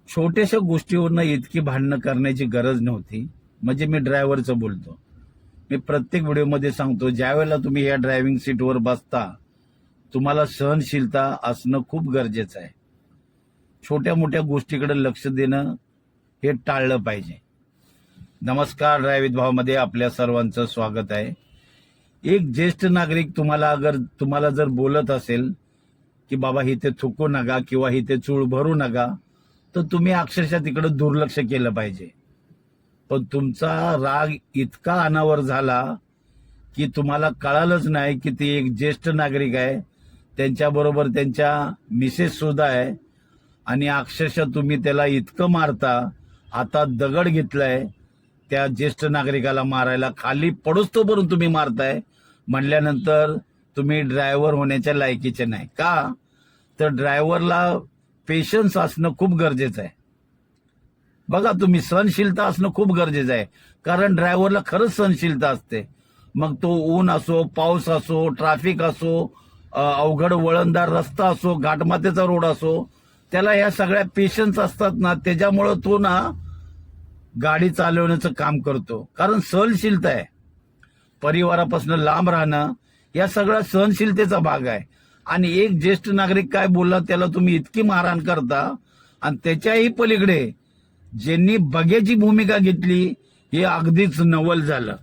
छोट्याशा गोष्टीवरनं इतकी भांडणं करण्याची गरज नव्हती. म्हणजे मी ड्रायव्हरचं बोलतो. मी प्रत्येक व्हिडिओमध्ये सांगतो, ज्यावेळेला तुम्ही या ड्रायव्हिंग सीटवर बसता तुम्हाला सहनशीलता असणं खूप गरजेचं आहे. छोट्या मोठ्या गोष्टीकडे लक्ष देणं हे टाळलं पाहिजे. नमस्कार, ड्रायव्हिंग भावामध्ये आपल्या सर्वांचं स्वागत आहे. एक ज्येष्ठ नागरिक तुम्हाला जर बोलत असेल की बाबा इथे थुकू नका किंवा इथे चूळ भरू नका, तर तुम्ही अक्षरशः तिकडे दुर्लक्ष केलं पाहिजे. पण तुमचा राग इतका अनावर झाला की तुम्हाला कळालंच नाही की ती एक ज्येष्ठ नागरिक आहे, त्यांच्याबरोबर त्यांच्या मिसेस सुद्धा आहे, आणि अक्षरशः तुम्ही त्याला इतकं मारता. आता दगड घेतलाय त्या ज्येष्ठ नागरिकाला मारायला, खाली पडोस्तोपर्यंत तुम्ही मारताय. म्हणल्यानंतर तुम्ही ड्रायव्हर होण्याच्या लायकीचे नाही. का तर ड्रायव्हरला पेशन्स असणं खूप गरजेचं आहे. बघा, तुम्ही सहनशीलता असणं खूप गरजेचं आहे. कारण ड्रायव्हरला खरंच सहनशीलता असते. मग तो ऊन असो, पाऊस असो, ट्रॅफिक असो, अवघड वळणदार रस्ता असो, घाटमातेचा रोड असो, त्याला या सगळ्या पेशन्स असतात ना, त्याच्यामुळं तो ना गाडी चालवण्याचं काम करतो. कारण सहनशीलता आहे. परिवारापासून लांब राहणं या सगळ्या सहनशीलतेचा भाग आहे. आणि एक ज्येष्ठ नागरिक काय बोलला त्याला तुम्ही इतकी मारहाण करता. आणि त्याच्याही पलीकडे ज्यांनी बघ्याची भूमिका घेतली हे अगदीच नवल झालं.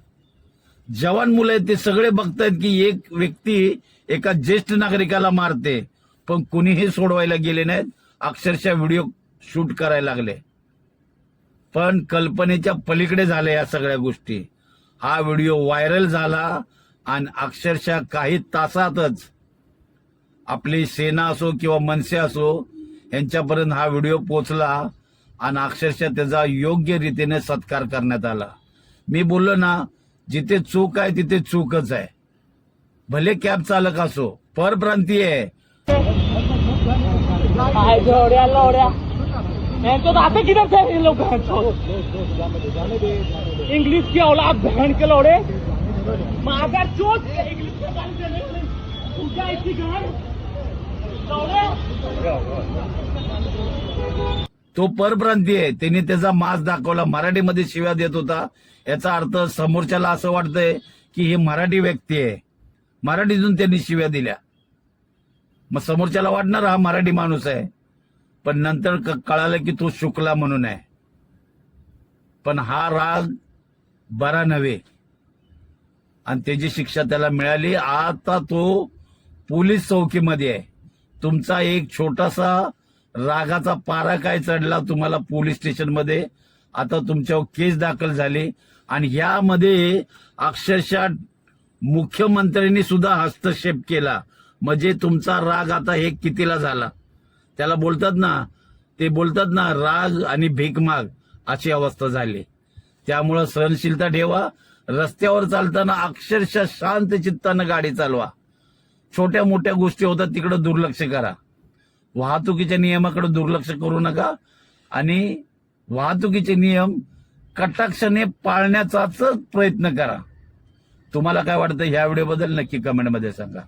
जवान मुलं आहेत ते सगळे बघतायत की एक व्यक्ती एका ज्येष्ठ नागरिकाला मारते, पण कुणीही सोडवायला गेले नाहीत. अक्षरशः व्हिडिओ शूट करायला लागले. पण कल्पनेच्या पलीकडे झाल्या या सगळ्या गोष्टी. हा व्हिडिओ व्हायरल झाला आणि अक्षरशः काही तासातच आपली सेना असो किंवा मनसे असो यांच्यापर्यंत हा व्हिडिओ पोहोचला आणि अक्षरशः त्याचा योग्य रीतीने सत्कार करण्यात आला. मी बोललो ना, जिथे चूक आहे तिथे चूकच आहे. भले कॅब चालक असो, परप्रांतीय आहे. आते किधर से ये लोग इंग्लिश की औलाद बहन के लौड़े मागर चोट इंग्लिश के गाली देने पूजा इसी घर लौड़े. तो परप्रांतीय आहे. त्यांनी त्याचा मास दाखवला, मराठीमध्ये शिव्या देत होता. याचा अर्थ समोरच्याला असं वाटतंय की ही मराठी व्यक्ती आहे, मराठीतून त्यांनी शिव्या दिल्या. मग समोरच्याला वाटणार हा मराठी माणूस आहे. पण नंतर कळालं की तो शुक्ला म्हणून आहे. पण हा राग बरा नव्हे आणि त्याची शिक्षा त्याला मिळाली. आता तो पोलीस चौकीमध्ये आहे. तुमचा एक छोटासा रागाचा पारा काय चढला तुम्हाला पोलीस स्टेशनमध्ये, आता तुमच्यावर केस दाखल झाली. आणि यामध्ये अक्षरशः मुख्यमंत्र्यांनी सुद्धा हस्तक्षेप केला. म्हणजे तुमचा राग आता हे कितीला झाला. त्याला बोलतात ना राग आणि भीकमाग अशी अवस्था झाली. त्यामुळं सहनशीलता ठेवा. रस्त्यावर चालताना अक्षरशः शांत चित्तानं गाडी चालवा. छोट्या मोठ्या गोष्टी होतात तिकडे दुर्लक्ष करा. वाहतुकीच्या नियमाकडे दुर्लक्ष करू नका आणि वाहतुकीचे नियम कटाक्षाने पाळण्याचाच प्रयत्न करा. तुम्हाला काय वाटतं ह्या व्हिडिओबद्दल नक्की कमेंटमध्ये सांगा.